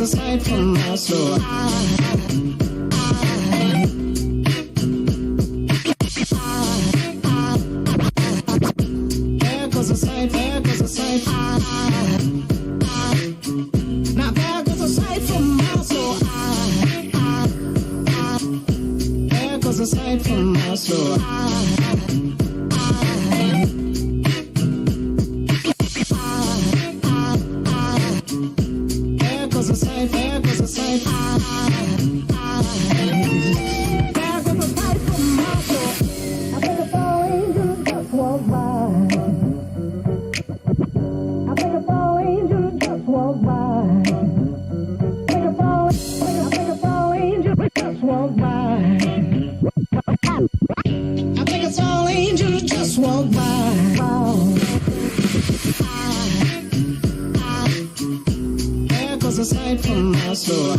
goes aside from my soul. There goes aside, there goes aside. Now there goes aside from my soul. There goes aside from my soul. There goes aside, there goes aside. There goes aside from my soul. I think a fall angel just walked by. I think a fall angel just walked by. I think a fall angel just walked by. I think a fall angel just walked by. There goes aside from my soul.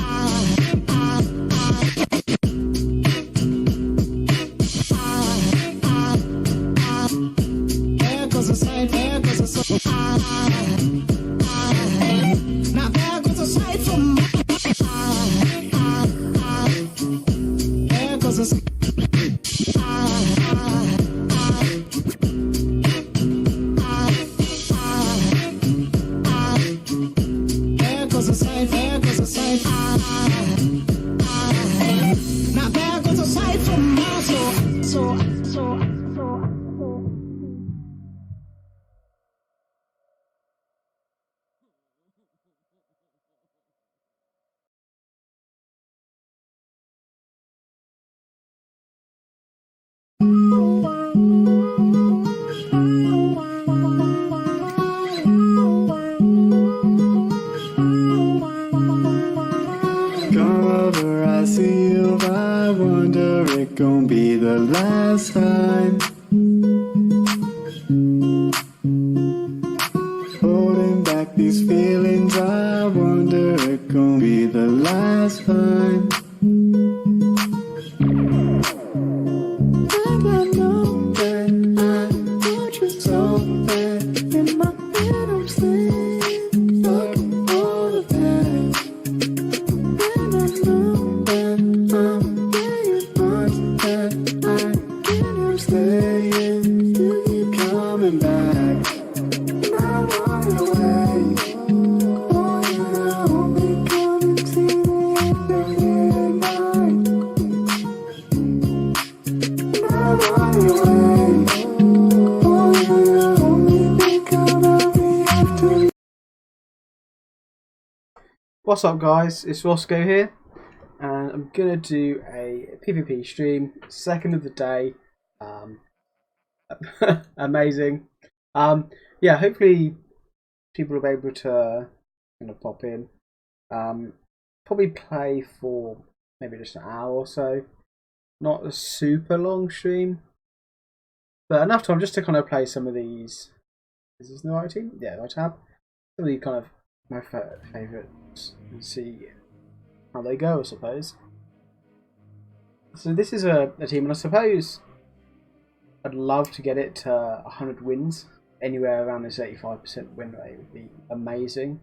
There goes aside, there goes aside. Now there goes aside from my there goes aside. There goes aside, there goes aside. Now there goes aside from my soul. Come over, I see you. I wonder it gon' be the last time. Holding back these feelings, I wonder it gon' be the last time. And I know that I want you so bad. In my head I'm saying, fuck all of that. And I know that I'm getting much that I can't staying. You keep coming back. I want away. Oh, you only come and see me every night. I want away. Oh, you only think about me after. What's up guys, it's Roscoe here and I'm gonna do a PvP stream, second of the day. Amazing. Yeah, hopefully people will be able to kind of pop in. Probably play for maybe just an hour or so. Not a super long stream, but enough time just to kind of play some of these. Is this the right team? Yeah, the right tab. Some of these kind of my favourites and see how they go, I suppose. So this is a team, and I suppose I'd love to get it to 100 wins. Anywhere around this 85% win rate would be amazing.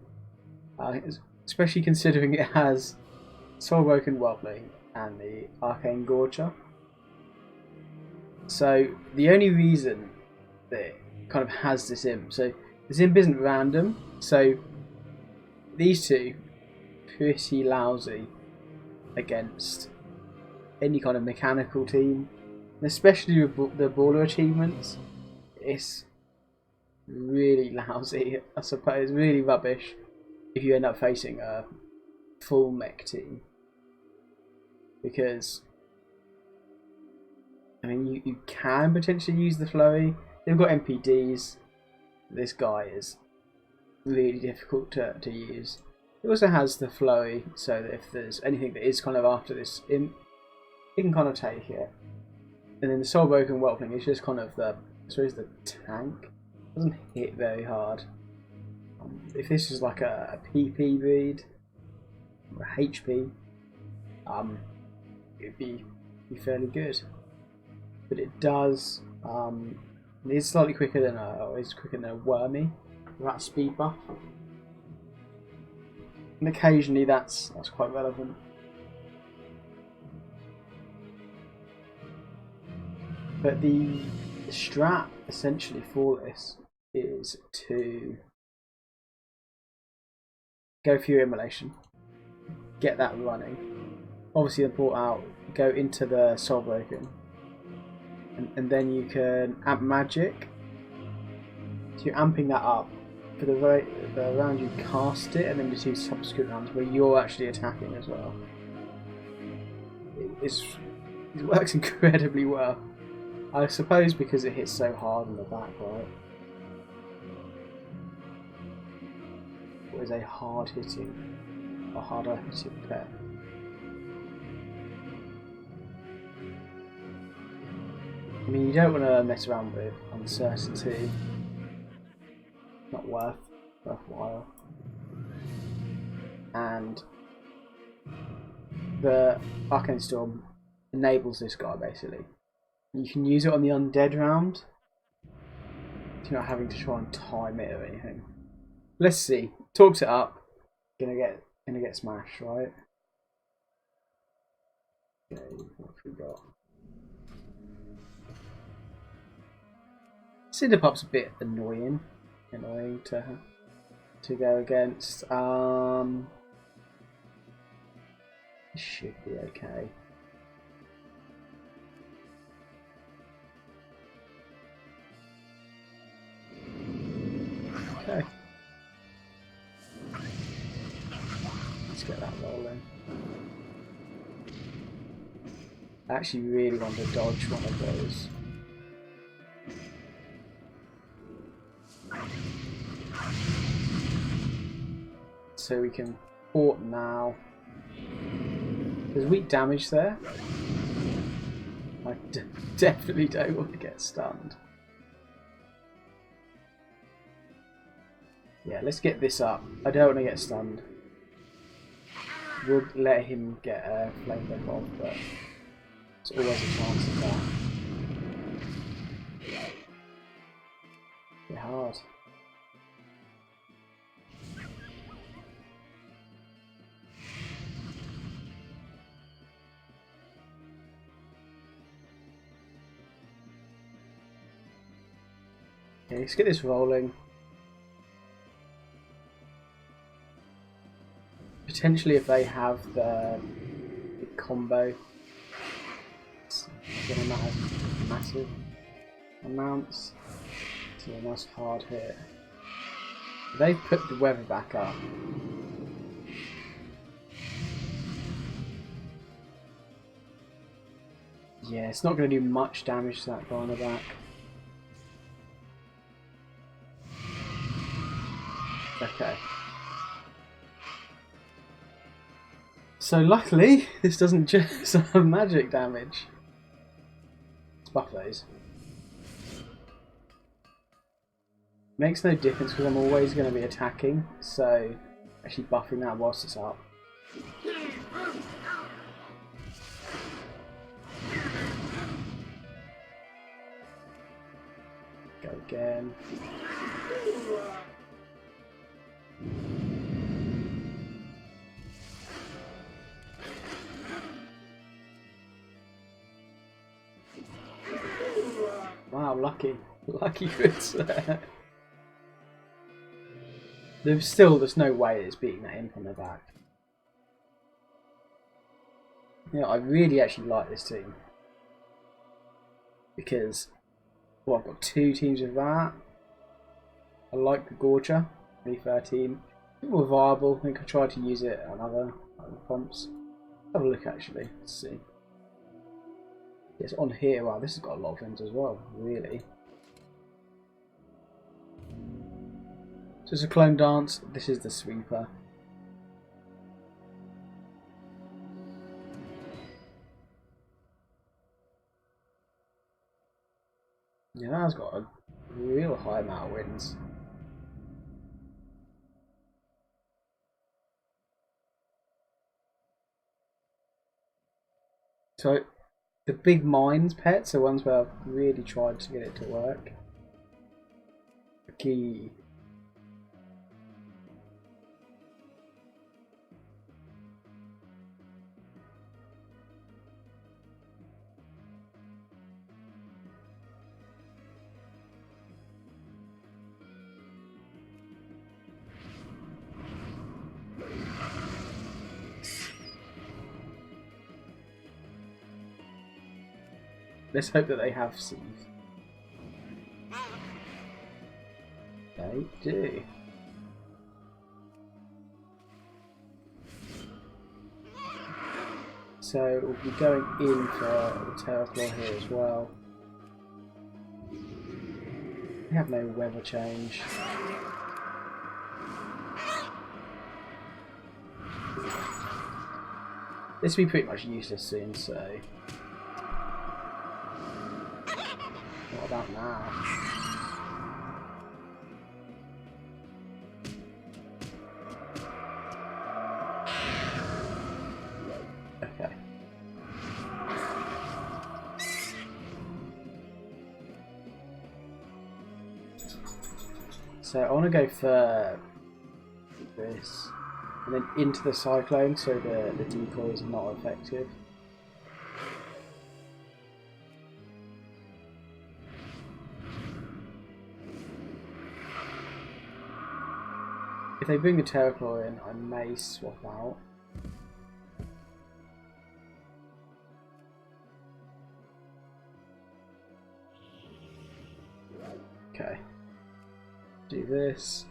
Especially considering it has Soulbroken Whelpling and the Arcane Gorger. So the only reason that it kind of has this imp, so this imp isn't random, so these two pretty lousy against any kind of mechanical team, and especially with the brawler achievements. It's really lousy, I suppose, really rubbish if you end up facing a full mech team, because I mean you can potentially use the flurry. They've got MPDs. This guy is really difficult to use. It also has the flurry, so that if there's anything that is kind of after this imp, it can kind of take it. And then the Soulbroken Whelpling is just kind of the, I suppose, the tank. It doesn't hit very hard. If this is like a PP breed, or a HP, it'd be fairly good. But it does, it is slightly quicker than a, or is quicker than a Wormy, without speed buff. And occasionally that's quite relevant. But the strat essentially for this is to go for your immolation, get that running, obviously then port out, go into the Soul Broken, and then you can amp magic. So you're amping that up for the round you cast it, and then the 2 subsequent rounds where you're actually attacking as well. It works incredibly well. I suppose because it hits so hard in the back, right? It was a harder hitting pet. I mean, you don't want to mess around with uncertainty. Not worthwhile. And the Arcane Storm enables this guy basically. You can use it on the undead round. You're not having to try and time it or anything. Let's see. Talks it up. Gonna get smashed, right? Okay, what have we got? Cinderpup's a bit annoying to go against. It should be okay. Okay. Let's get that rolling. I actually really want to dodge one of those. So we can port now. There's weak damage there. I definitely don't want to get stunned. Yeah, let's get this up. I don't want to get stunned. We'll let him get a flame break off, but there's always a chance of that. Bit hard. Okay, let's get this rolling. Potentially, if they have the combo, it's going to matter massive amounts. So a nice hard hit. They've put the weather back up. Yeah, it's not going to do much damage to that guy on the back. Okay. So luckily, this doesn't just have magic damage. Let's buff those. Makes no difference because I'm always going to be attacking, so actually buffing that whilst it's up. Go again. Wow, lucky crits there. There's no way it's beating that imp on the back. Yeah, I really actually like this team. Because, well, I've got 2 teams of that. I like the Gorger, 2013. A bit more viable. I think I tried to use it on other prompts. Have a look actually, let's see. It's on here. Wow, this has got a lot of things as well, really. So it's a clone dance. This is the sweeper. Yeah, that's got a real high amount of wins. So the big mines pets are ones where I've really tried to get it to work. The key. let's hope that they have Seethe. They do. So we'll be going in for the Tailclaw here as well. We have no weather change. This will be pretty much useless soon, so... What about now? Okay. So I want to go for this. And then into the cyclone so the decoy is not effective. If they bring the Tailclaw in, I may swap out. Okay. Do this.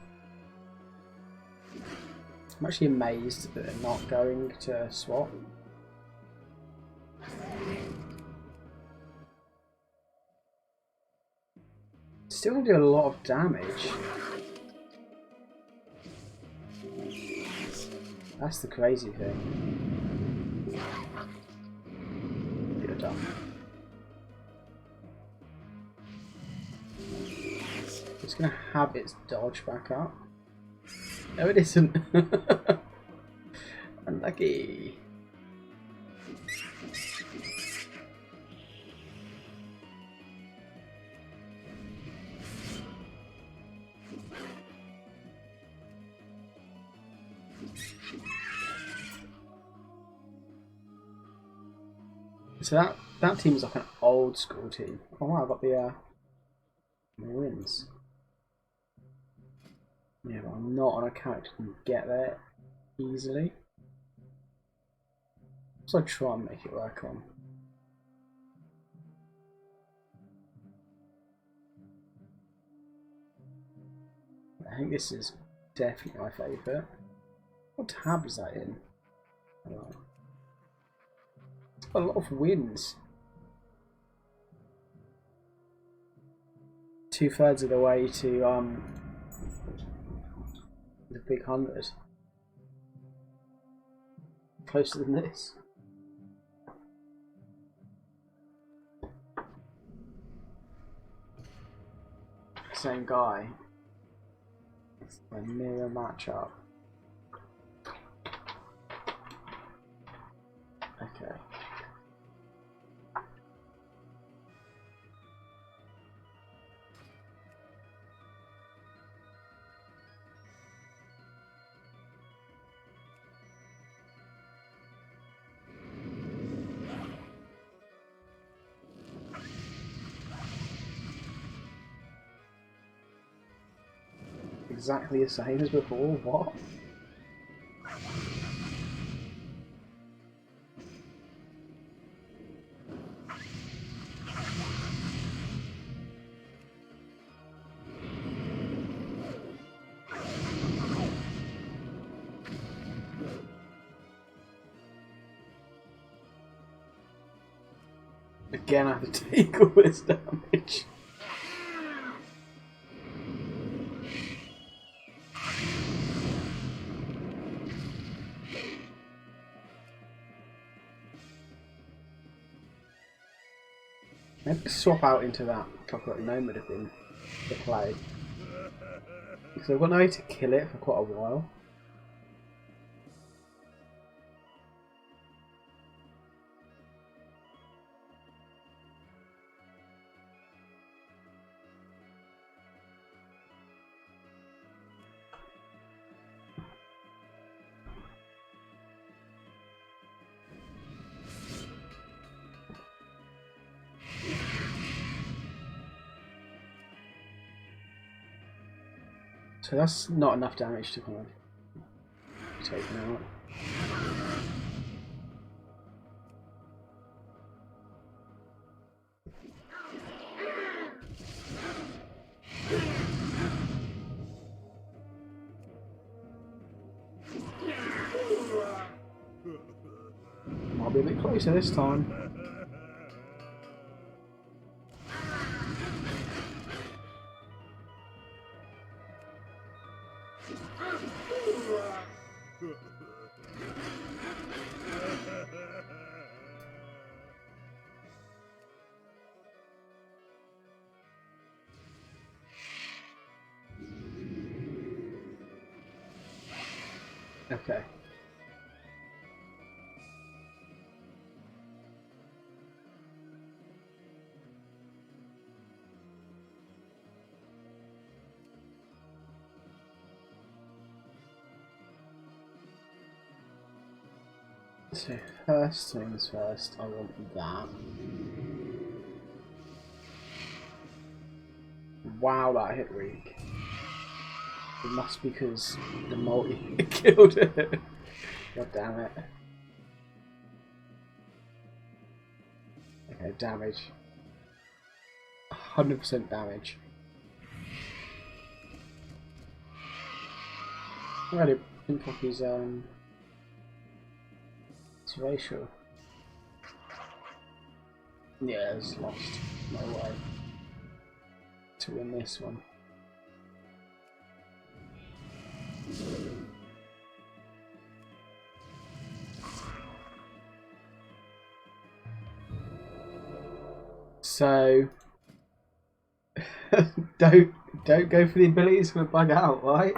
I'm actually amazed that they're not going to swap. Still gonna do a lot of damage. That's the crazy thing. You're done. It's gonna have its dodge back up. No, it isn't. Unlucky. So that team is like an old school team. Oh wow, I've got the wins. Yeah, but I'm not on a character who can get there easily. So I try and make it work on. I think this is definitely my favourite. What tab is that in? Oh. It's got a lot of wins. 2/3 of the way to the big 100. Closer than this. Same guy. It's a mirror matchup. Okay. Exactly the same as before, what? Again I have to take all this damage. Maybe swap out into that Clockwork Gnome would have been the play. Because I've got no way to kill it for quite a while. So that's not enough damage to kind of take him out. Might be a bit closer this time. Okay. So first things first, I want that. Wow, that hit weak. It must be because the multi killed it. God damn it. Okay, damage. 100% damage. Already didn't pop his racial. Yeah, it's lost. No way to win this one. So don't go for the abilities for bug out, right?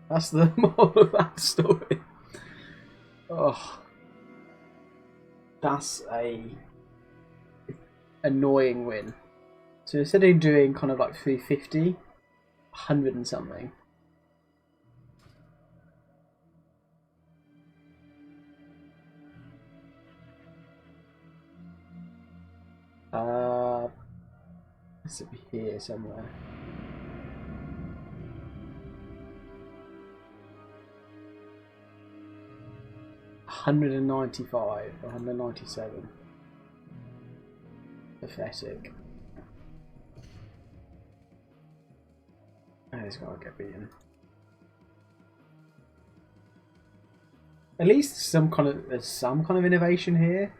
That's the moral of that story. Oh, that's a annoying win. So instead of doing kind of like 350, 100 and something. This will be here somewhere. $195, 197. Pathetic. And it's gotta get beaten. At least there's some kind of innovation here.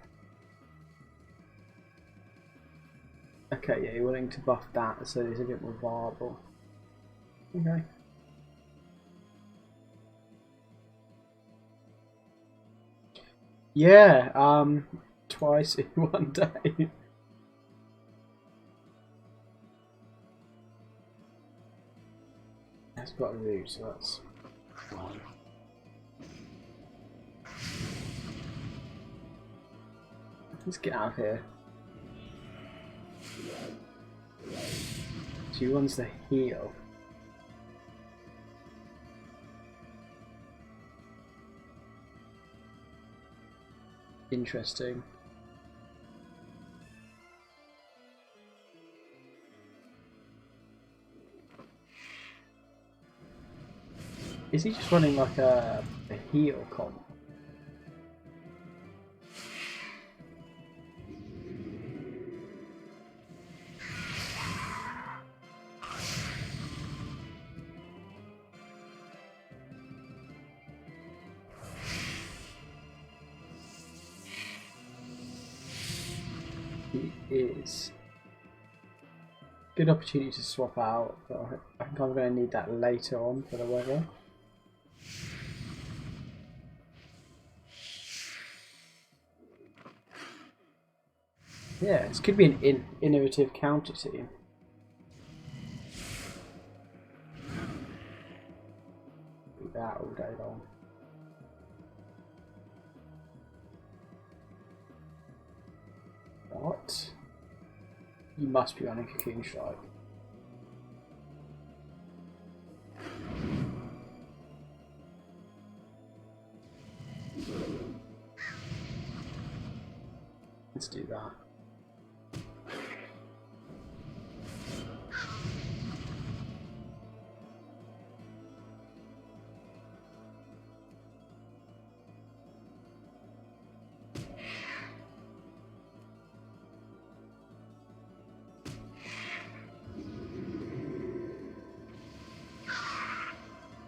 Okay, yeah, you're willing to buff that so it's a bit more viable. Okay. Yeah, twice in one day. That's got a root, so that's fine. Let's get out of here. She wants to heal. Interesting. Is he just running like a heal comp? He is. Good opportunity to swap out, but I think I'm going to need that later on for the weather. Yeah, this could be an innovative counter team. Do that all day long. What? You must be running Cocoon Strike. Let's do that.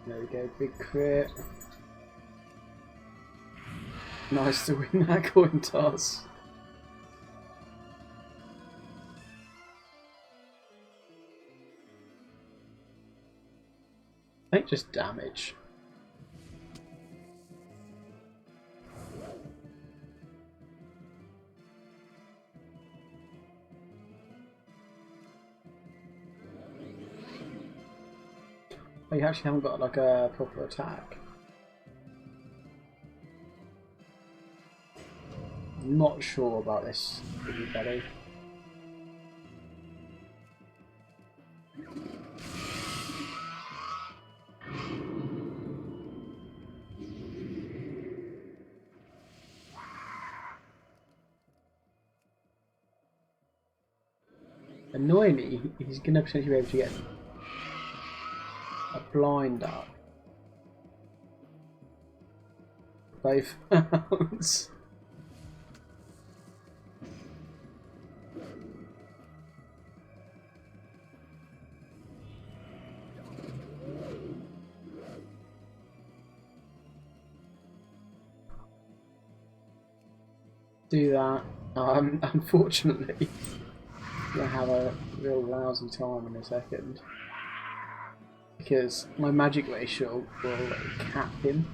There we go, big crit. nice to win that coin toss. I think just damage. Oh, you actually haven't got like a proper attack. I'm not sure about this, everybody. Annoyingly, he's going to potentially be able to get a blind up. Both rounds. Do that. Unfortunately, I'm going to have a real lousy time in a second. Because my magic ratio will cap him.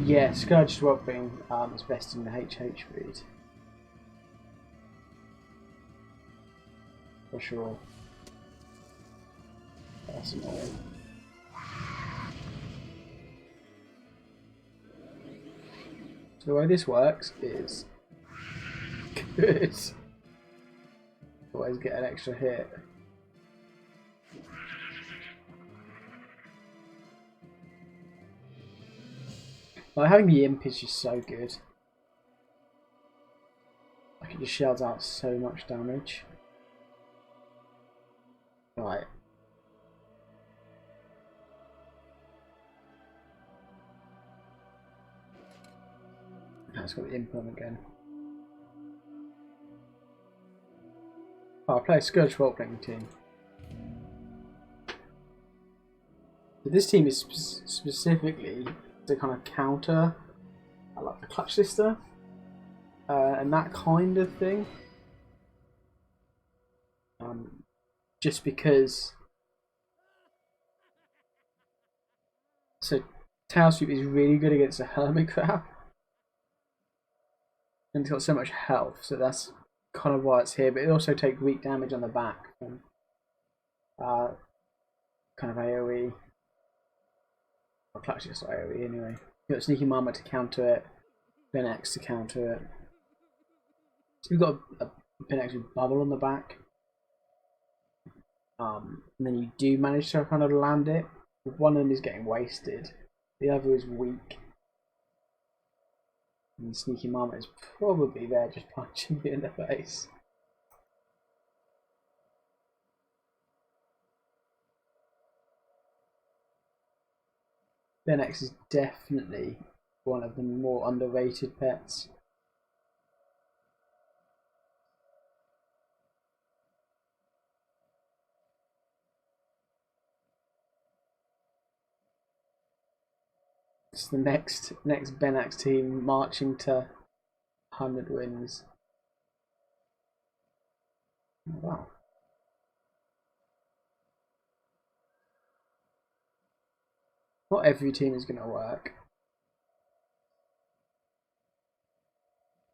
Yeah, Scourge Swapping is best in the HH read. For sure. That's annoying. So the way this works is good. Always get an extra hit. Like having the imp is just so good. Like it just shells out so much damage. Right. Now it's got the imp on again. Oh, I play a Scourge role-playing team. So this team is specifically to kind of counter like the Clutch Sister and that kind of thing. Just because. So Tail Sweep is really good against a Hermit Crab. And it's got so much health, so that's kind of why it's here. But it also takes weak damage on the back from kind of AoE. Or Clutch Sister AoE anyway. You've got Sneaky Marmot to counter it, Ben X to counter it. So you've got a Ben X with Bubble on the back. And then you do manage to kind of land it. One of them is getting wasted, the other is weak. And Sneaky Marmot is probably there just punching you in the face. Ben X is definitely one of the more underrated pets. It's the next Benax team marching to 100 wins. Oh, wow. Not every team is going to work.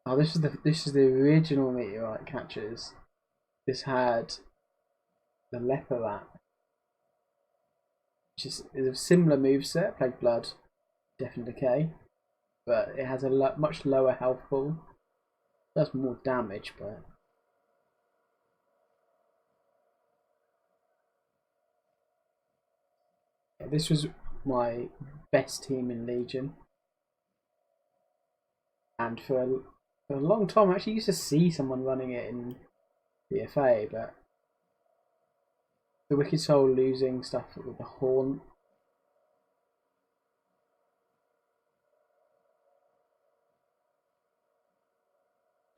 Oh, this is the original meteorite catchers. This had the leper rat, which is a similar moveset, Plague Blood, Death and Decay, but it has a much lower health pool. Does more damage, but yeah, this was my best team in Legion, and for a long time I actually used to see someone running it in BFA, but the Wicked Soul losing stuff with the Haunt.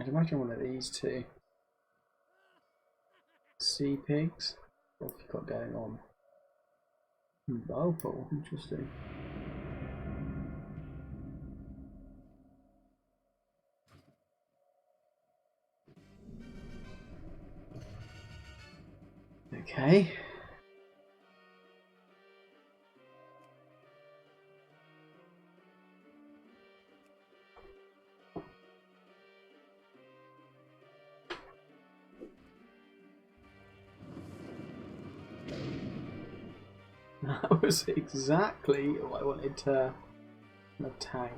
I I'd imagine one of these two. Sea pigs. What have you got going on? Whirlpool, interesting. Okay. That was exactly what I wanted to a tank.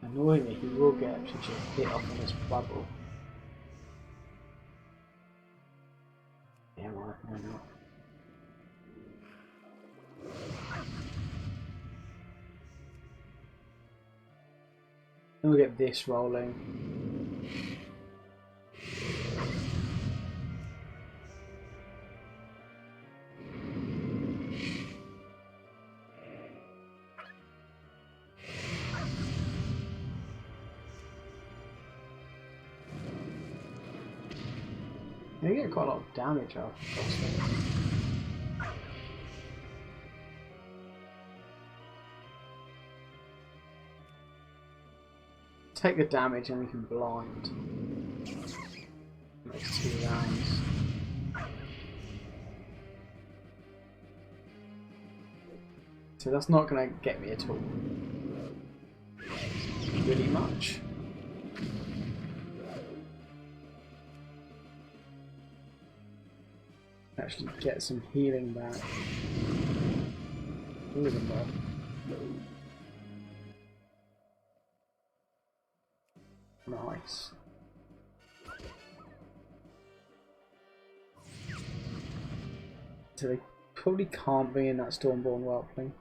Annoyingly, he will get such a hit off on this bubble. Yeah, why not? Then we'll get this rolling. They get quite a lot of damage off it. Take the damage and we can blind. Next 2 rounds. So that's not going to get me at all. Really much. Actually get some healing back. A little more. Nice. So they probably can't be in that Stormborn Whelpling.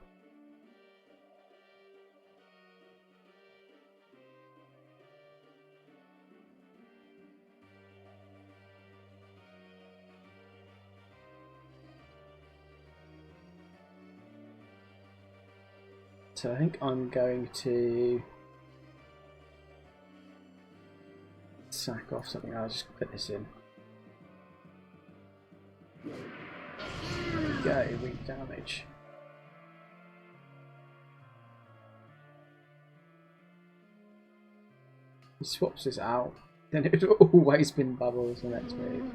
So I think I'm going to sack off something. I'll just put this in. There we go, weak damage. He swaps this out, then it would always been bubbles the next move.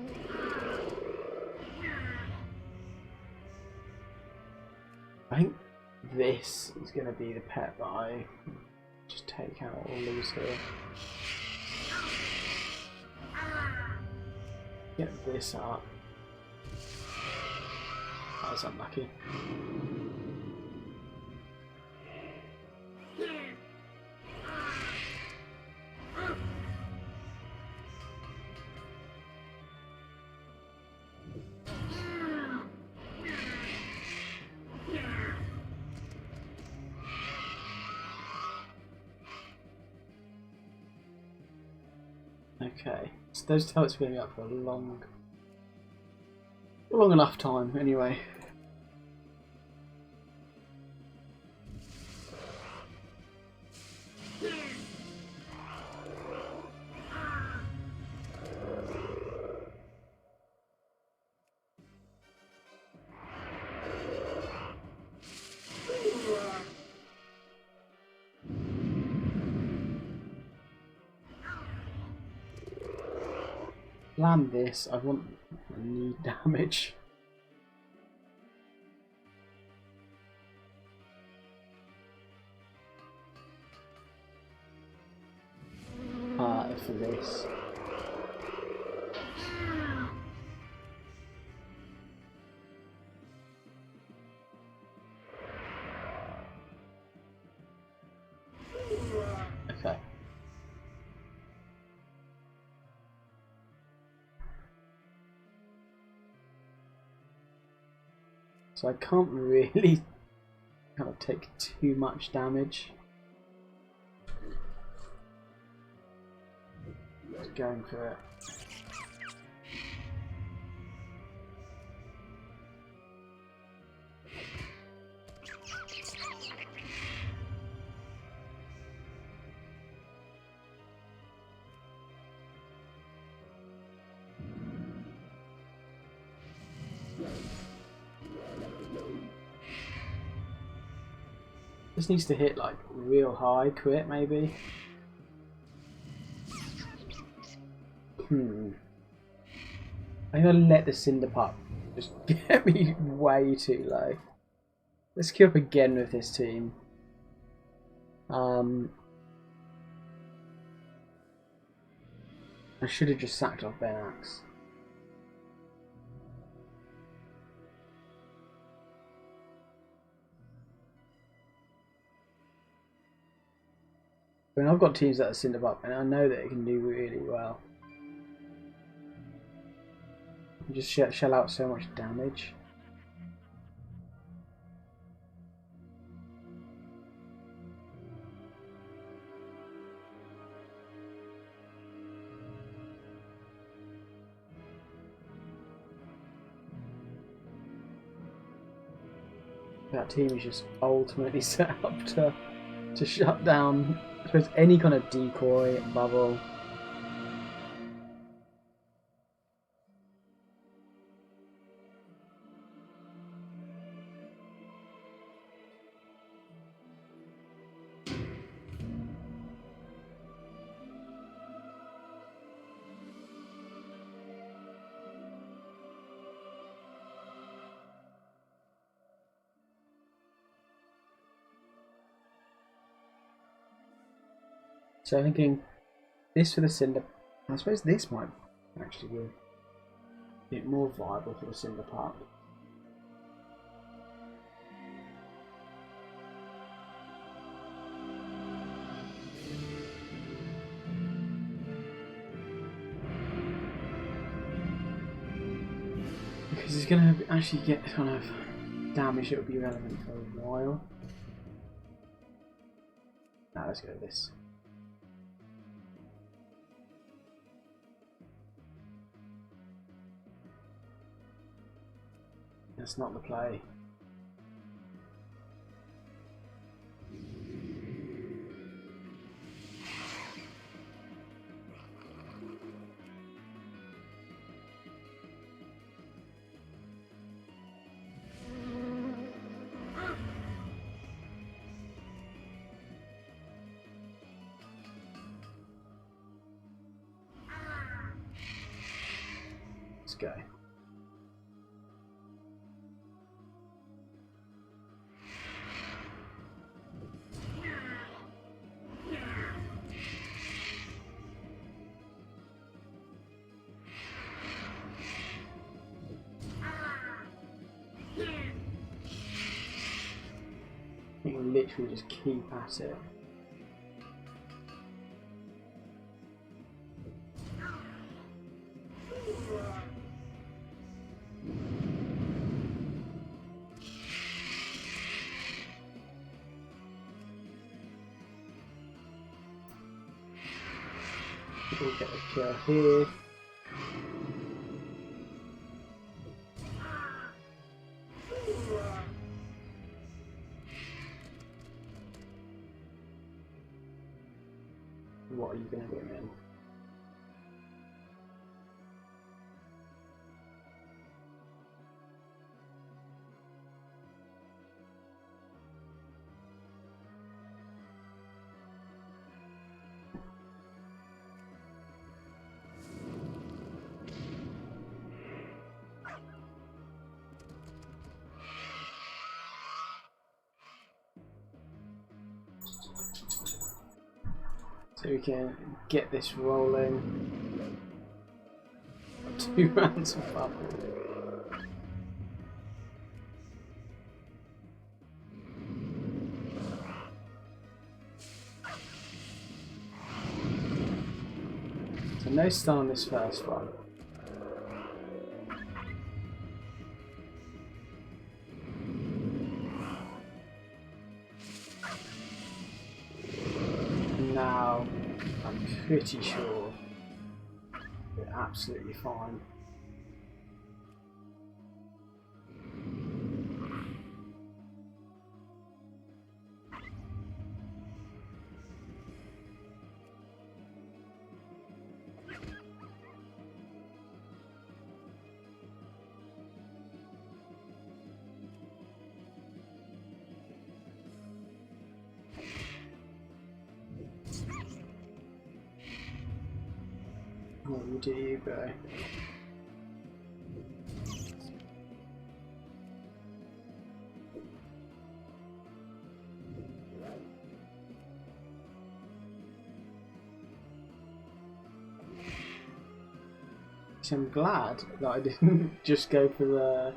I think this is going to be the pet that I just take out or lose here. Get this up. That was unlucky. Okay, so those turrets are going to be up for a long enough time anyway. Land this, I need damage. For this. Okay. So I can't really kind of take too much damage. Just going for it. This needs to hit like real high, crit maybe. I'm gonna let the Cinder Pup just get me way too low. Let's queue up again with this team. I should have just sacked off Benax. I mean, I've got teams that are Cinder Pup, and I know that it can do really well. You just shell out so much damage. That team is just ultimately set up to shut down, I suppose, any kind of decoy, bubble. So I'm thinking this for the Cinder. I suppose this might actually be a bit more viable for the Cinder Pup. Because it's going to actually get kind of damage that will be relevant for a while. Now let's go with this. That's not the play. Let's go. You can literally just keep at it. We'll get a kill here. What are you going to bring in? So we can get this rolling. 2 rounds of bubble. So no stun on this first one. Now I'm pretty sure we're absolutely fine. Yeah, you do you, bro. So I'm glad that I didn't just go for the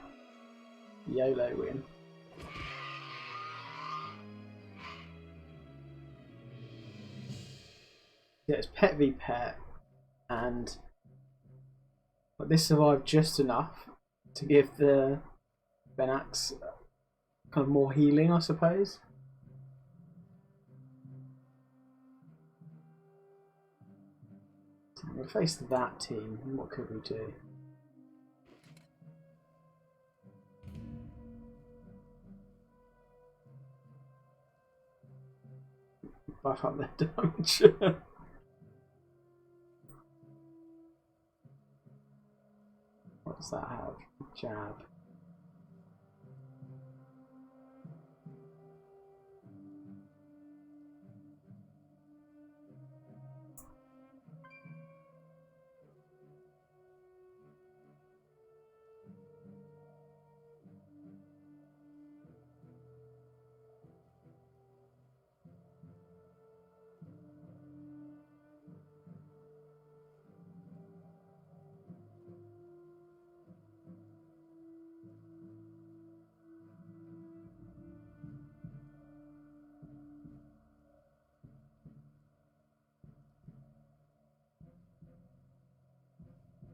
YOLO win. Yeah, it's pet v pet, and but this survived just enough to give the Benax kind of more healing, I suppose. So we faced that team. What could we do? Buff up their damage. What does that have? Jab.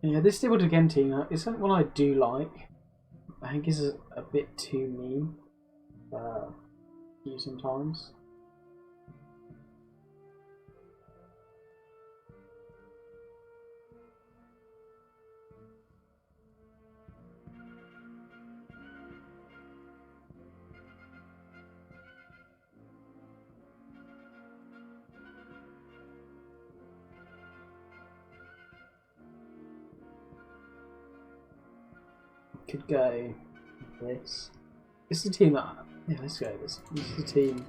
Yeah, this Stable Again team is something one I do like. I think it's a bit too mean for you sometimes. Could go this. This is a team that, yeah, let's go this. This is a team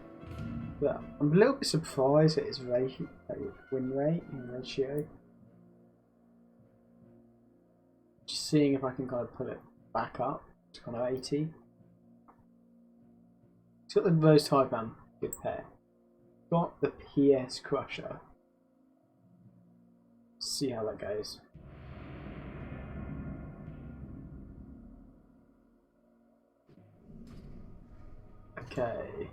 that I'm a little bit surprised at its win rate and ratio. Just seeing if I can kind of pull it back up to kind of 80. It's got the Rose Taipan, good pair. Got the PS Crusher. See how that goes. Okay.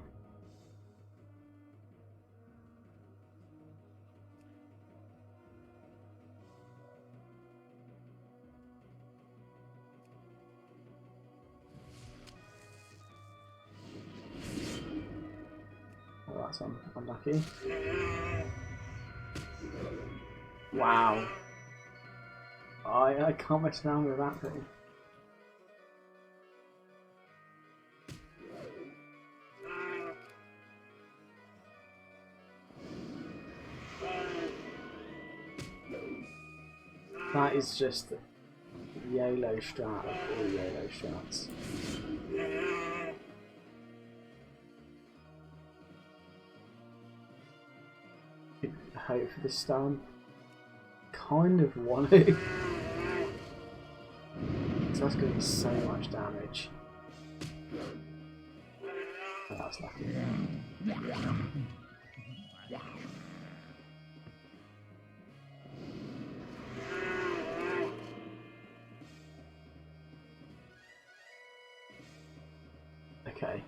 Oh, that's unlucky. Wow. I can't mess around with that thing. That is just YOLO strat of all YOLO strats. Hope for this stun. Kind of want to. So that's going to be so much damage. Oh, that's lucky. Okay.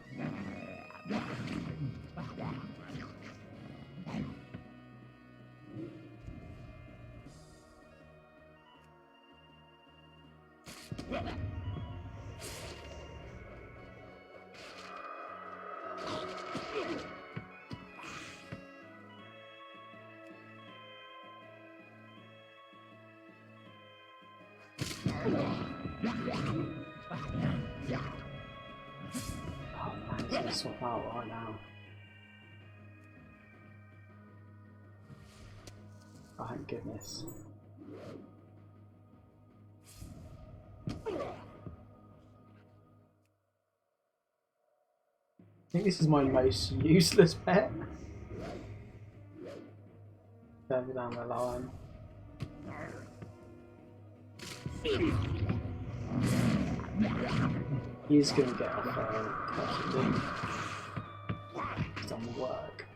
Oh man, he's going to swap out right now. Oh, thank goodness. I think this is my most useless pet. Further down the line. He's going to get off custody. He's done the work.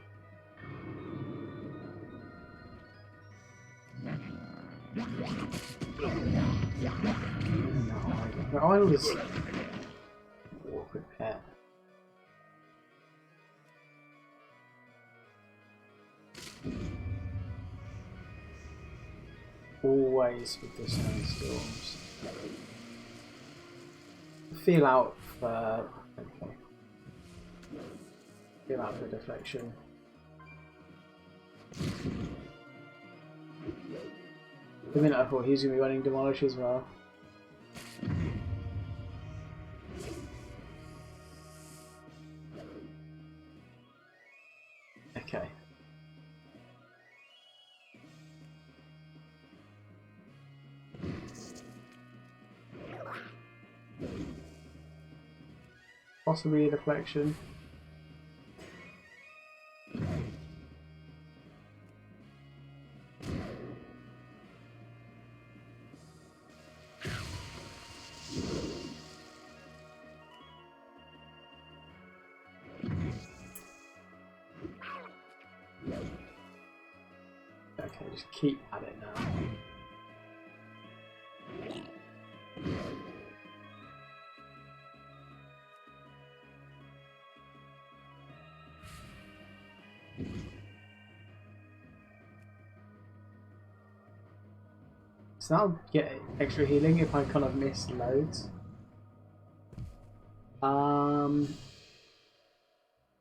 No, I was awkward pet. Always with the snowstorms. Feel out for okay. Feel out for deflection. The minute I thought he was going to be running Demolish as well. Okay. Possibly a deflection. Okay, just keep at it now. So that'll get extra healing if I kind of miss loads.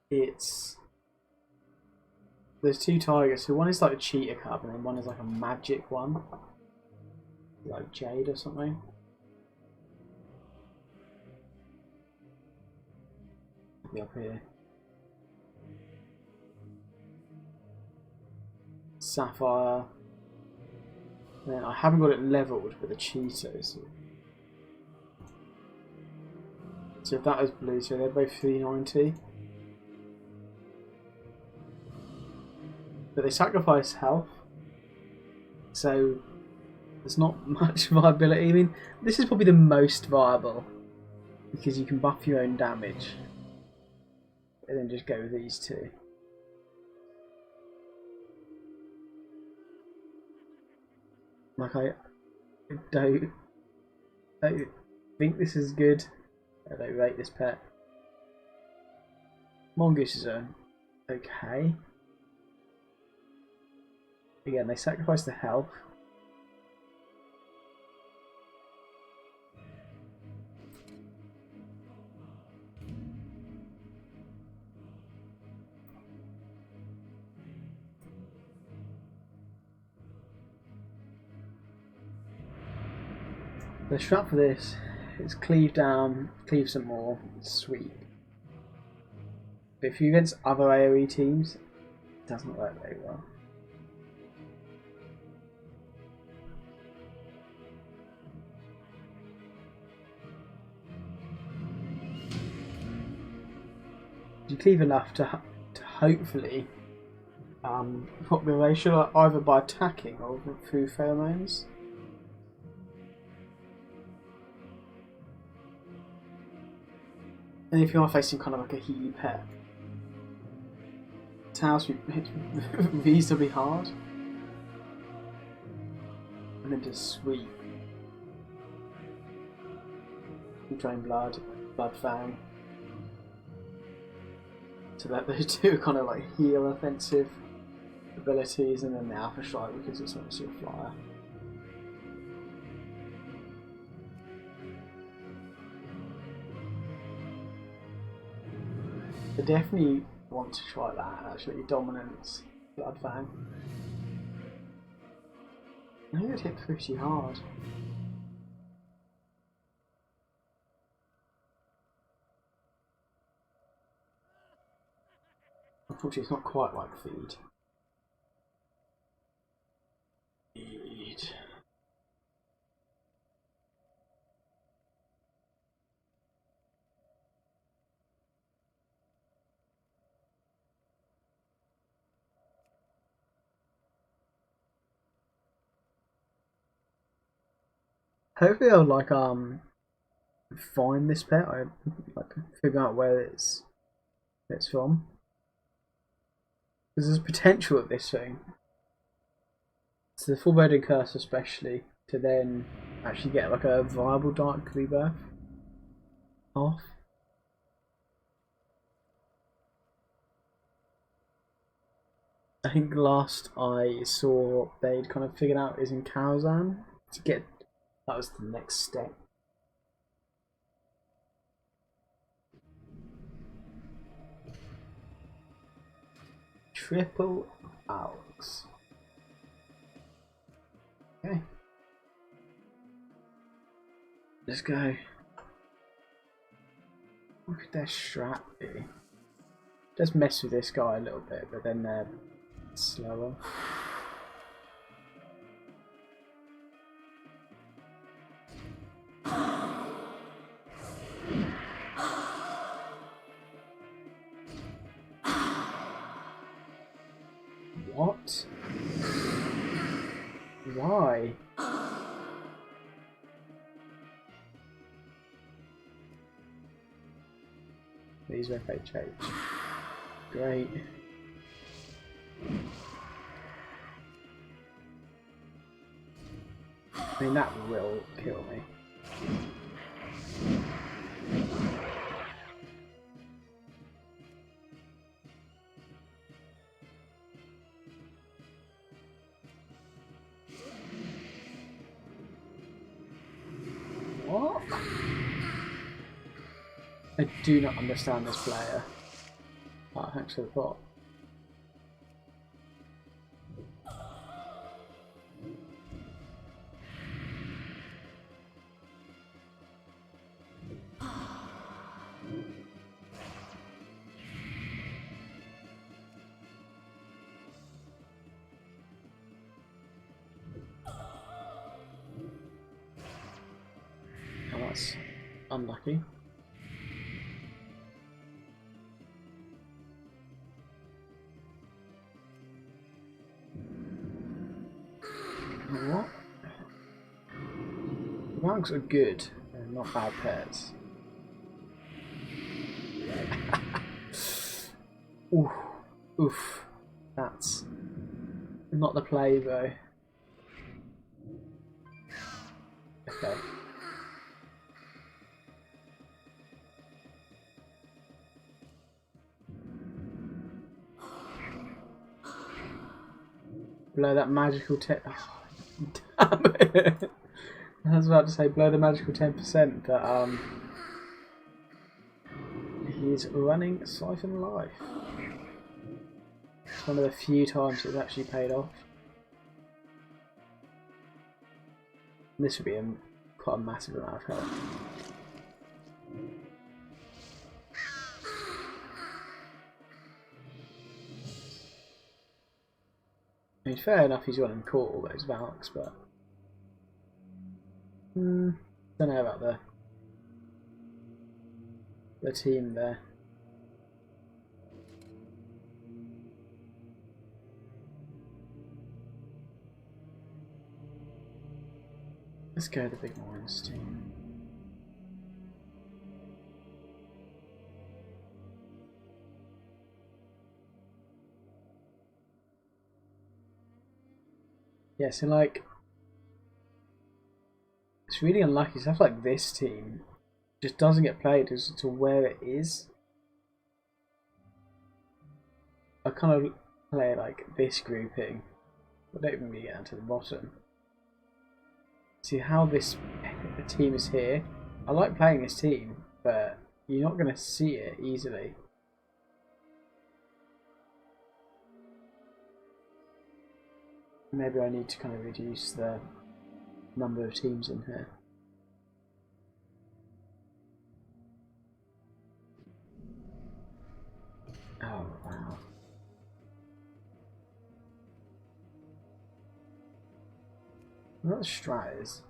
It's there's two tigers. So one is like a cheetah cub, and then one is like a magic one, like Jade or something. Be up here. Sapphire. Then I haven't got it leveled with the cheetahs. So if that is blue, so they're both 390. But they sacrifice health. So there's not much viability. I mean, this is probably the most viable. Because you can buff your own damage. And then just go with these two. Like I don't think this is good. I don't rate this pet. Mongooses are okay. Again, they sacrifice the health. The strat for this is cleave down, cleave some more, sweep. But if you're against other AoE teams, it doesn't work very well. You cleave enough to hopefully pop the ratio either by attacking or through pheromones. And if you are facing kind of like a healy pet, Tower Sweep hits reasonably hard. And then just sweep. And drain blood, blood fang. So that those two are kind of like heal offensive abilities, and then the Alpha Strike because it's obviously a flyer. I definitely want to try that actually, Dominance, Blood Fang. I think it hit pretty hard. Unfortunately it's not quite like feed. Feed. Hopefully I'll like find this pet. I like figure out where it's from. Because there's potential of this thing. So the foreboding curse especially to then actually get like a viable dark rebirth off. I think last I saw they'd kind of figured out is in Karazhan to get that was the next step. Triple Alex. Okay. Let's go. What could their strat be? Just mess with this guy a little bit, but then they're slower. What? Why? These are FHH. Great. I mean, that will kill me. What? I do not understand this player. Oh, thanks for the bot. Oh, that's unlucky. What? Ranks are good, they're not bad pairs. Oof, oof, that's not the play though. Okay. Blow that magical 10. Oh, damn it! I was about to say blow the magical 10%, but he's running Siphon Life. It's one of the few times it's actually paid off. And this would be quite a massive amount of health. I mean, fair enough, he's running caught all those Valks, but don't know about the team there. Let's go the big ones team. Yeah, so like it's really unlucky. Stuff like this team just doesn't get played as to where it is. I kind of play like this grouping. I don't even really get down to the bottom. See how this team is here. I like playing this team, but you're not going to see it easily. Maybe I need to kind of reduce the number of teams in here. Oh wow. What the strat is.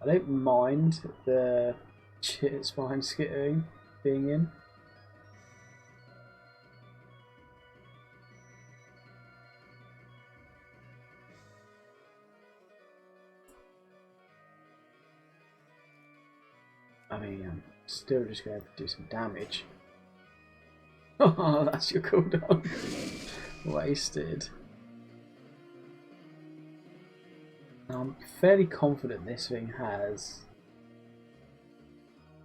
I don't mind the chits behind skittering being in. I mean, I'm still just going to do some damage. Oh, that's your cooldown. Wasted. I'm fairly confident this thing has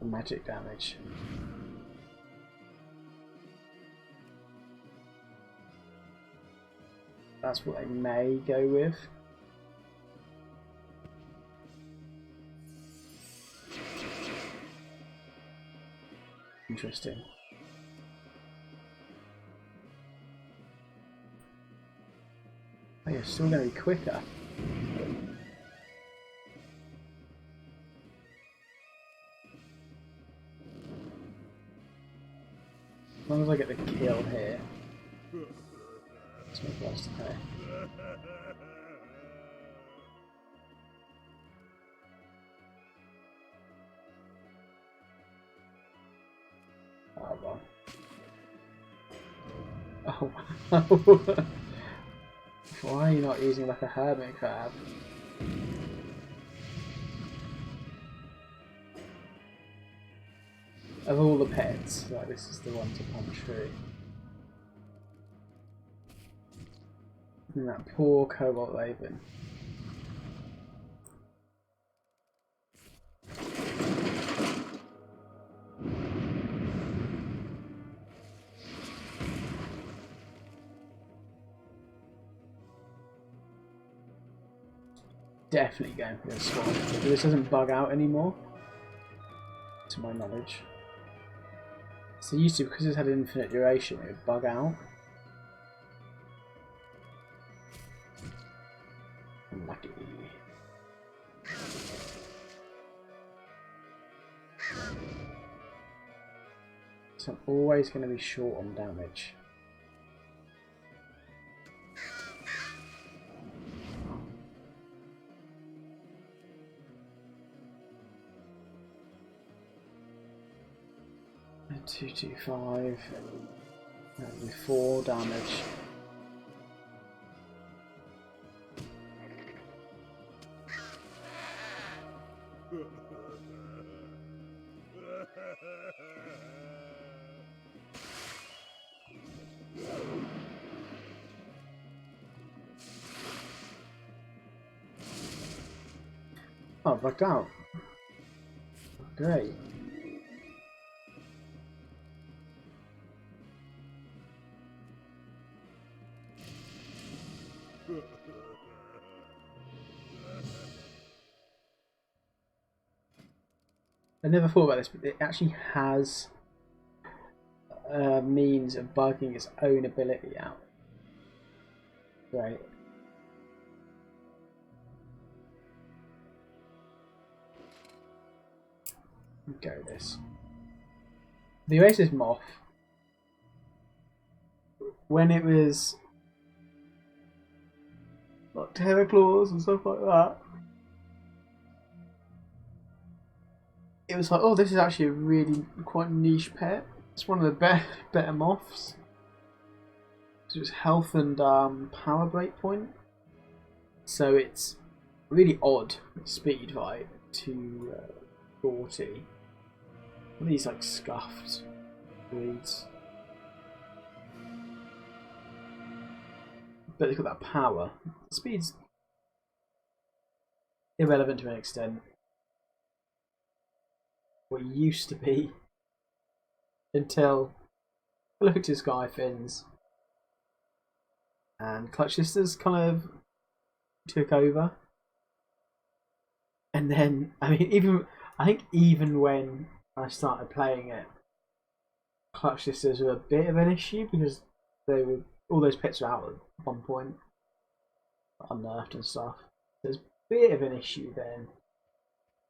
magic damage. That's what I may go with. Interesting. Oh, you're still going to be quicker. As long as I get the kill here, it's my price to pay. Oh well. Oh wow. Why are you not using like a hermit crab? Of all the pets, like this is the one to punch through. And that poor cobalt raven. Definitely going for this one. But this doesn't bug out anymore, to my knowledge. So used to, because it's had an infinite duration, it would bug out. Unlucky. So I'm always going to be short on damage. A 225. That'll be 4 damage. Oh, bugged out. Great. I never thought about this, but it actually has a means of bugging its own ability out. Right. Go this. The Oasis Moth, when it was like terror claws and stuff like that, it was like, oh, this is actually a really quite niche pet. It's one of the better moths. So it's health and power breakpoint. So it's really odd speed, right? To 40. These like scuffed breeds. But it's got that power. Speed's irrelevant to an extent. What it used to be until look at his sky fins and Clutch Sisters kind of took over. And then I mean I think even when I started playing it, Clutch Sisters were a bit of an issue because they were all those pets were out at one point, unnerved and stuff. There's a bit of an issue then,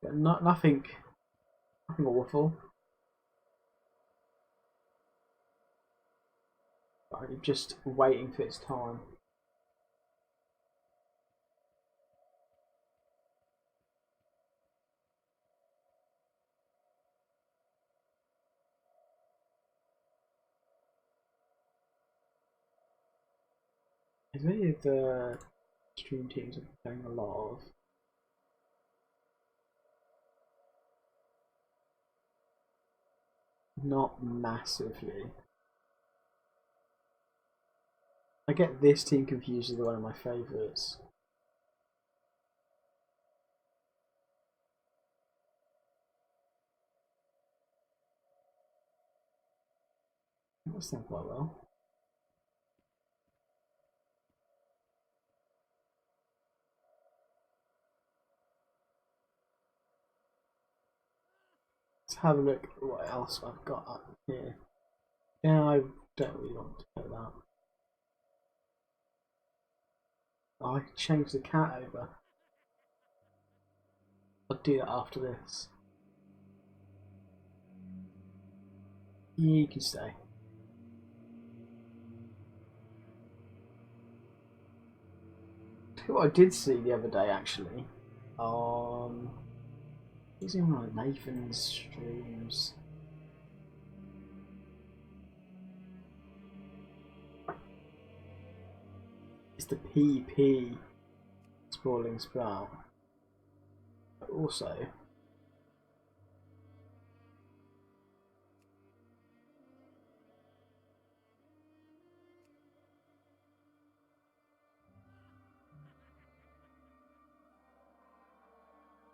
but nothing awful. I'm just waiting for its time. Is any of the stream teams are playing a lot of Not massively. I get this team confused with one of my favourites. That's done quite well. Let's have a look at what else I've got up here. Yeah, I don't really want to put that. Oh, I changed the cat over. I'll do that after this. You can stay. What I did see the other day actually, he's in one of Nathan's streams. It's the PP sprawling sprout. But also,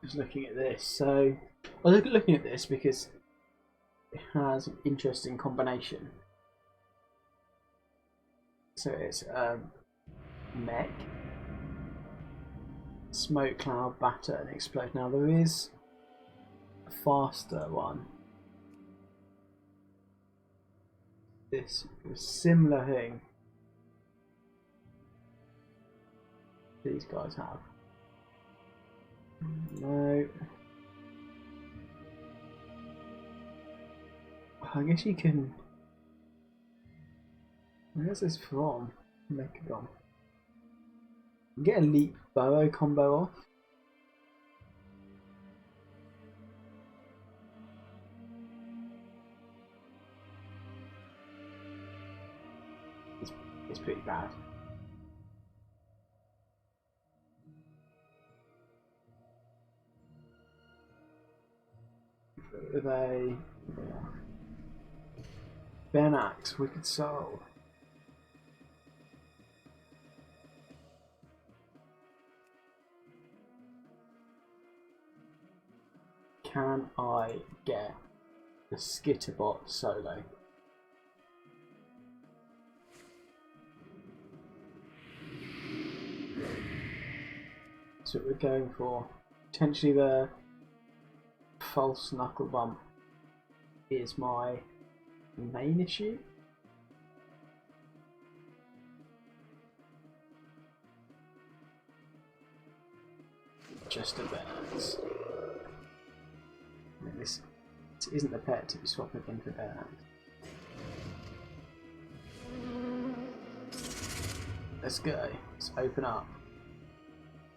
just looking at this. So I was looking at this because it has an interesting combination. So it's mech, smoke cloud, batter, and explode. Now there is a faster one. This is a similar thing these guys have. No. I guess you can. Where's this from? Mechagon. Get a leap burrow combo off. It's pretty bad. With a Benax, Wicked Soul. Can I get the Skitterbot solo? That's what we're going for. Potentially the false knuckle bump is my main issue. Just a bit. This isn't the pet to be swapping in for that. Let's go. Let's open up.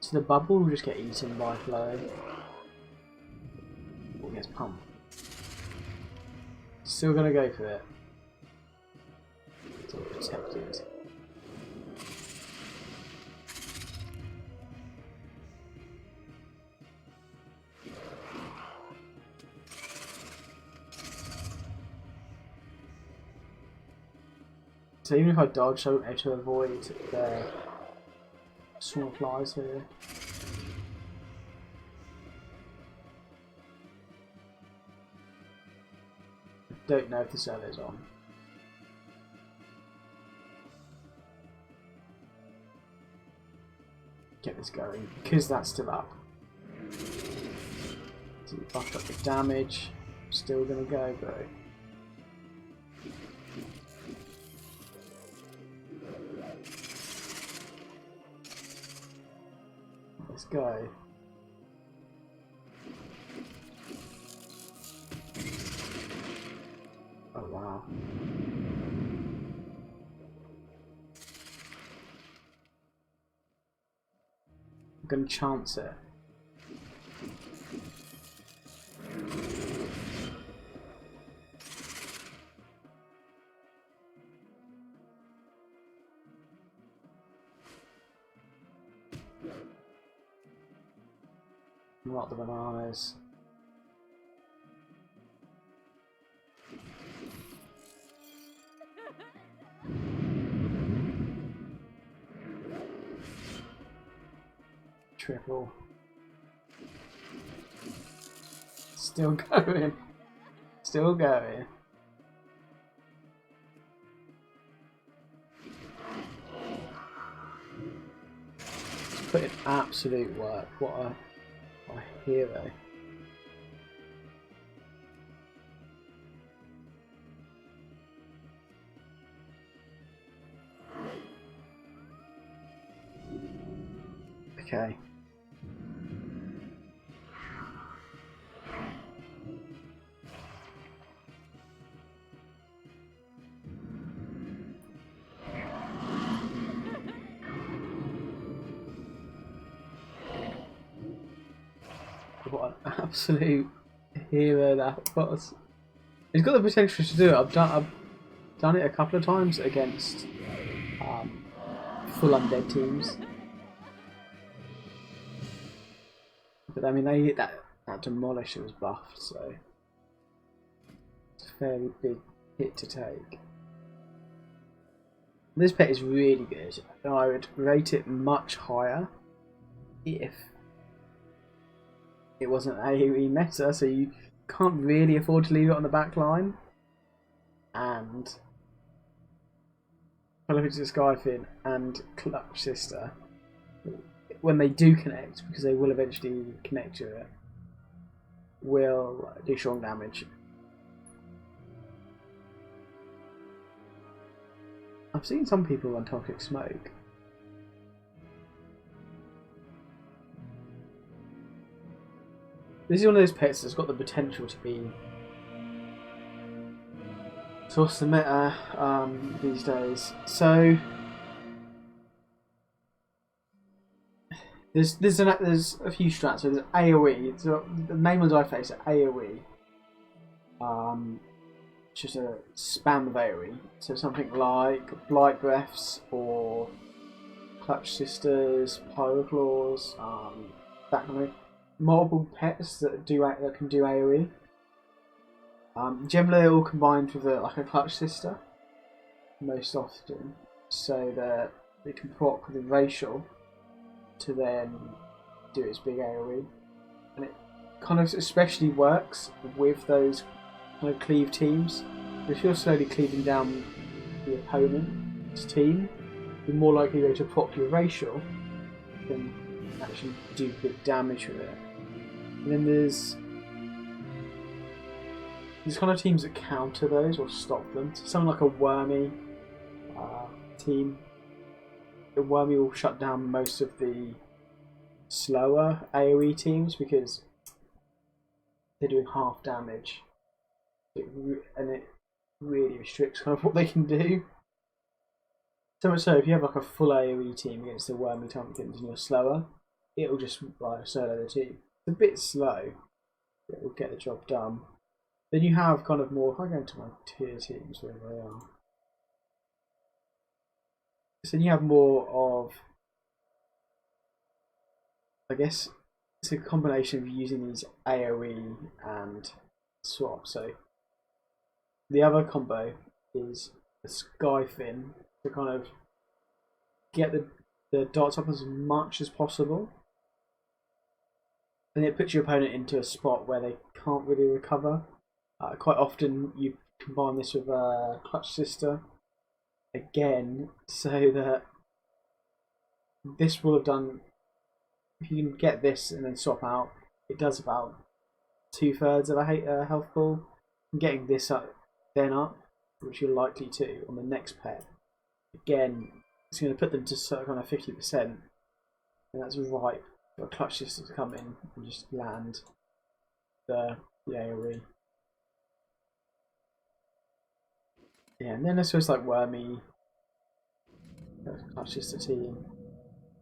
So the bubble will just get eaten by flow. Or gets pumped. Still gonna go for it. It's all protected. So even if I dodge, I won't be able to avoid the small flies here. I don't know if the servo's on. Get this going, because that's still up. So we buffed up the damage. Still gonna go, bro. Let's go. Oh wow. I'm gonna chance it. Not the bananas. triple. Still going. Still going. Just put in absolute work. What a hero. Okay. What an absolute hero that was. He's got the potential to do it. I've done it a couple of times against full undead teams. But I mean, that Demolisher was buffed, so it's a fairly big hit to take. This pet is really good, and I would rate it much higher if it wasn't AoE meta, so you can't really afford to leave it on the back line. And Prolific Skyfin and Clutch Sister, when they do connect, because they will eventually connect to it, will do strong damage. I've seen some people run Toxic Smoke. This is one of those pets that's got the potential to be source of meta these days. So there's a few strats. So there's AoE. So the main ones I face are AoE. Just a spam of AoE. So something like Blight Breaths or Clutch Sisters, Pyroclaws, that kind of multiple pets that can do AoE. Generally, they're all combined with like a Clutch Sister most often, so that they can proc the racial to then do its big AoE, and it kind of especially works with those kind of cleave teams. If you're slowly cleaving down the opponent's team, you're more likely to proc your racial than actually do big damage with it. And then there's kind of teams that counter those or stop them. So something like a Wormy team. The Wormy will shut down most of the slower AoE teams because they're doing half damage, and it really restricts kind of what they can do. So much so, if you have like a full AoE team against the Wormy Tompkins and you're slower, it'll just like solo the team. It's a bit slow, but it will get the job done. Then you have kind of more. If I go into my tier teams where they are, so then you have more of, I guess it's a combination of using these AoE and swap. So the other combo is a Skyfin to kind of get the dots up as much as possible, and it puts your opponent into a spot where they can't really recover. Quite often you combine this with a Clutch Sister again, so that this will have done, if you can get this and then swap out, it does about 2/3 of a health pool. And getting this up, then up, which you're likely to on the next pet, again, it's going to put them to kind of 50%, and that's ripe for a Clutch Sister to come in and just land the AoE. Yeah, and then I suppose like Wormy, Clutch Sister team,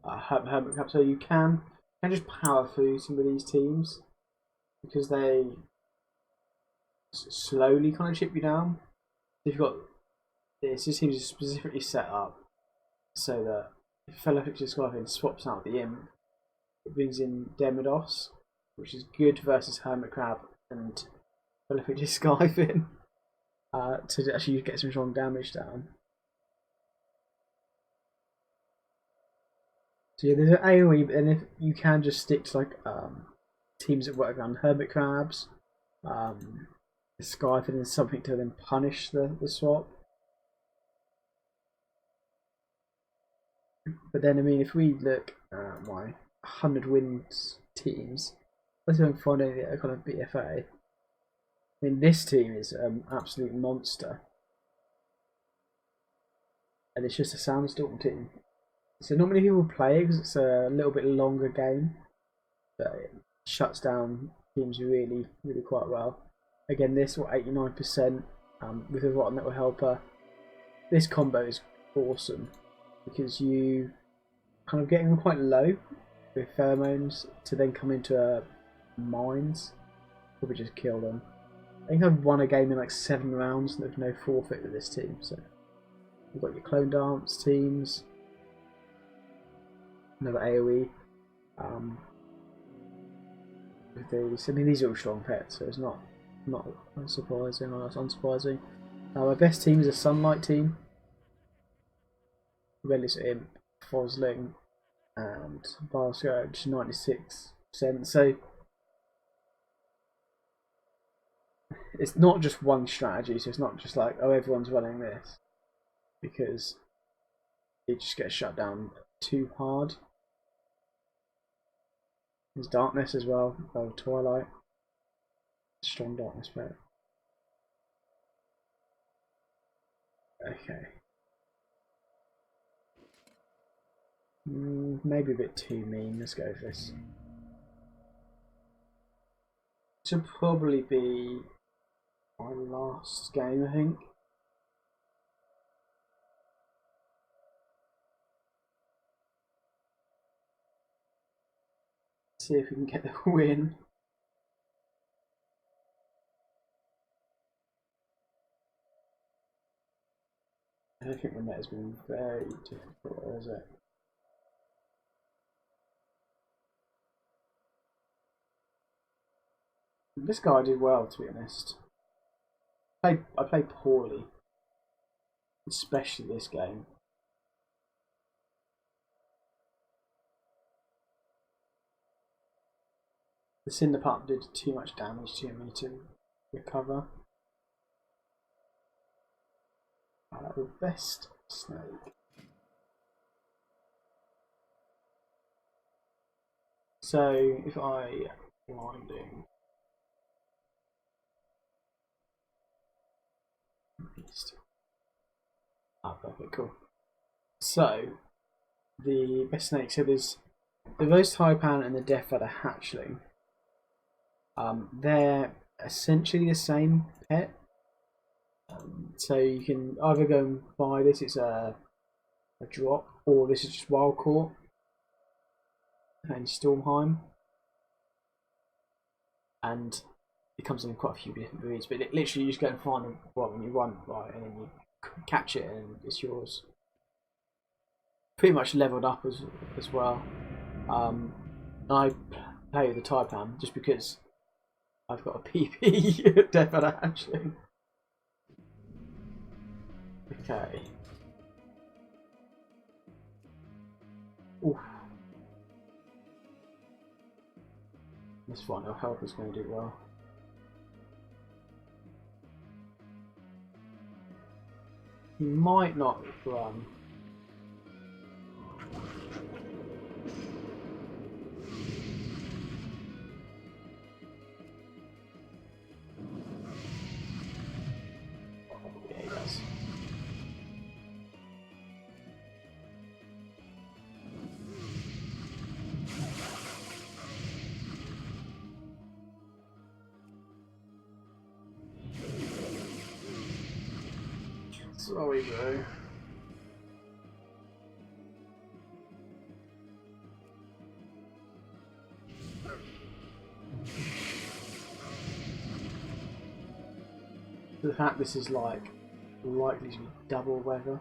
Hermit Crab, so you can just power through some of these teams because they slowly kind of chip you down. You've got this seems specifically set up so that if Fellow Fixture Squadron swaps out the Imp, it brings in Demodos, which is good versus Hermit Crab and Fellow Fixture Skyfin, to actually get some strong damage down. So yeah, there's an AoE, but then if you can just stick to like teams that work around hermit crabs, the sky, and then something to then punish the swap. But then I mean, if we look at my 100 wins teams, let's see if I can find any that are kind of BFA. I mean, this team is an absolute monster, and it's just a Sandstorm team. So not many people play it because it's a little bit longer game, but it shuts down teams really, really quite well. Again, this 89% with a rotten little helper. This combo is awesome because you kind of getting them quite low with pheromones to then come into mines. Probably just kill them. I think I've won a game in like 7 rounds and there's no forfeit with this team. So you've got your clone dance teams. Another AoE. With these, I mean, these are all strong pets, so it's not unsurprising or that's unsurprising. My best team is a Sunlight team. Relish Imp, Fosling, and Bioscourge 96%. So it's not just one strategy, so it's not just like, oh, everyone's running this, because it just gets shut down too hard. There's Darkness as well, Twilight. Strong Darkness pet. Okay. Maybe a bit too mean, let's go for this. This will probably be my last game, I think. See if we can get the win. I don't think the net has been very difficult, has it? This guy did well, to be honest. I played poorly, especially this game. The Cinder Pup did too much damage to me to recover. The best snake. So if I blinding perfect, cool. So the best snake, so there's the Roast Taipan and the Death Adder Hatchling. They're essentially the same pet. So you can either go and buy this, it's a drop, or this is just wild caught and Stormheim. And it comes in quite a few different breeds, but literally you just go and find them when you run, right, and then you catch it and it's yours. Pretty much leveled up as well. I play with the Taipan just because I've got a PP Death Adder Hatchling. Okay. Oof. That's fine, our health is going to do well. He might not run. Yeah, he does. Sorry, bro. The fact this is like likely to be double weather.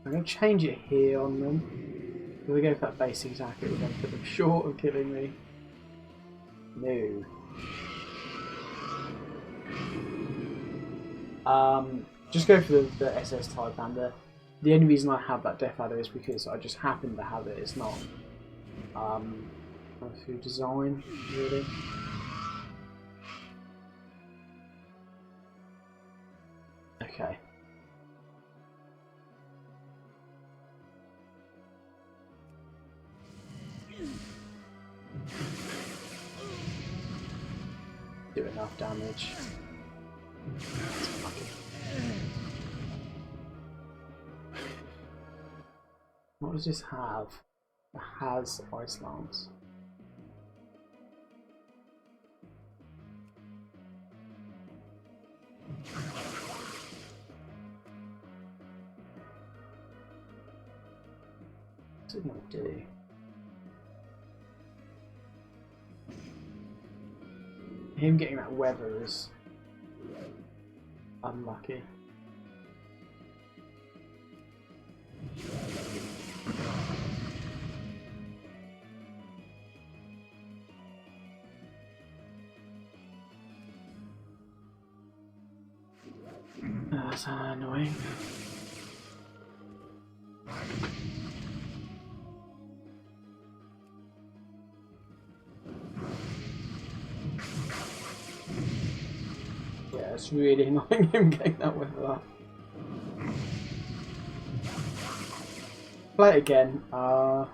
I'm going to change it here on them. If we go for that basic attack, we're going to put them short of killing me. No. Just go for the SS type, and the only reason I have that Death Adder is because I just happen to have it. It's not through design, really. Okay. Do enough damage. What does this have? It has Ice Lance. What's it going to do? Him getting that weather is unlucky. That's annoying. Yeah, it's really annoying him getting that weather up. Play it again. I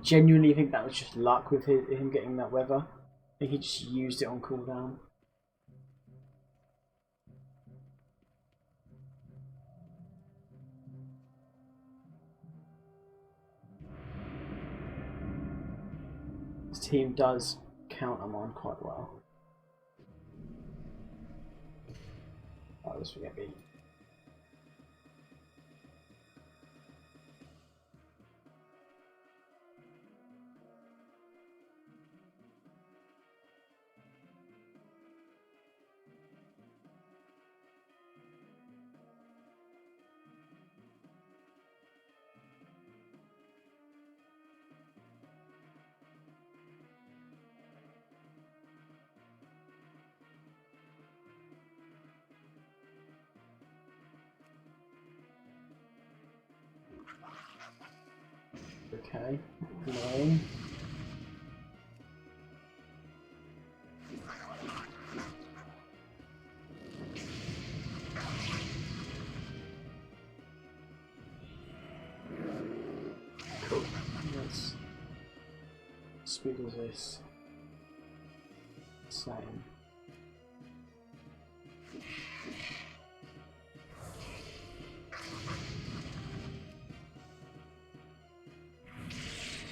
genuinely think that was just luck with him getting that weather. I think he just used it on cooldown. This team does counter mine quite well. Oh, this will get beat. Okay, annoying. Cool. Let's speed as this. Same.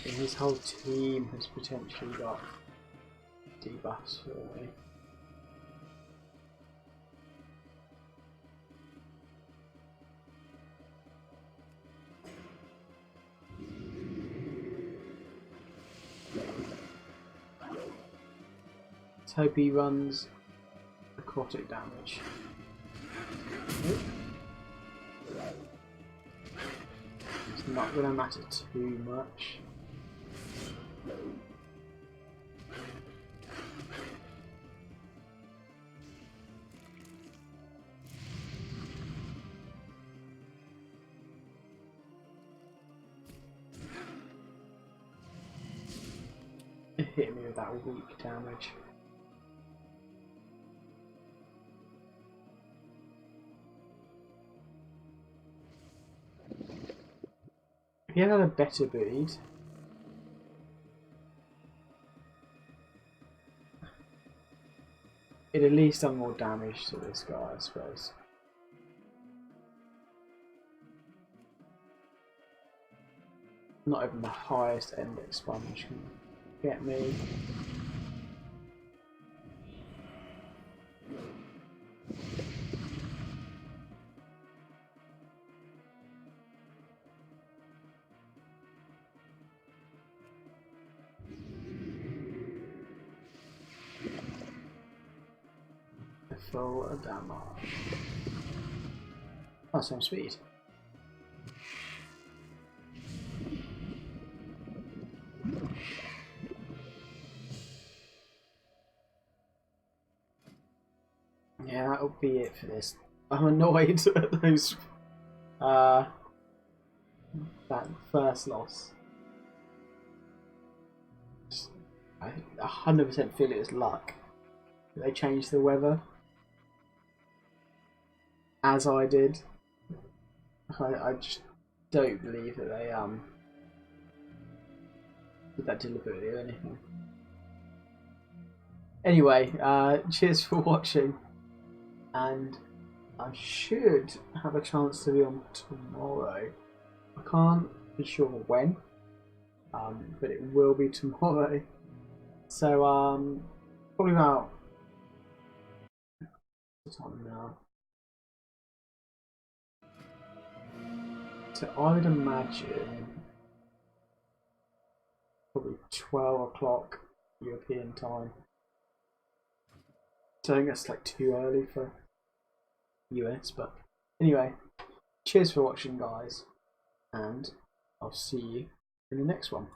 And his whole team has potentially got debuffs for me. Let's hope he runs aquatic damage. It's not going to matter too much. It hit me with that weak damage. If he had a better bead, it at least done more damage to this guy, I suppose. Not even the highest end expunge can get me. Full damage. Oh, same speed. yeah, that'll be it for this. I'm annoyed at those that first loss. I 100% feel it was luck. They changed the weather, as I did. I just don't believe that they did that deliberately or anything. Anyway, cheers for watching, and I should have a chance to be on tomorrow. I can't be sure when, but it will be tomorrow. So probably about what's the time now? So I would imagine probably 12 o'clock European time. So I think that's like too early for US, but anyway, cheers for watching, guys, and I'll see you in the next one.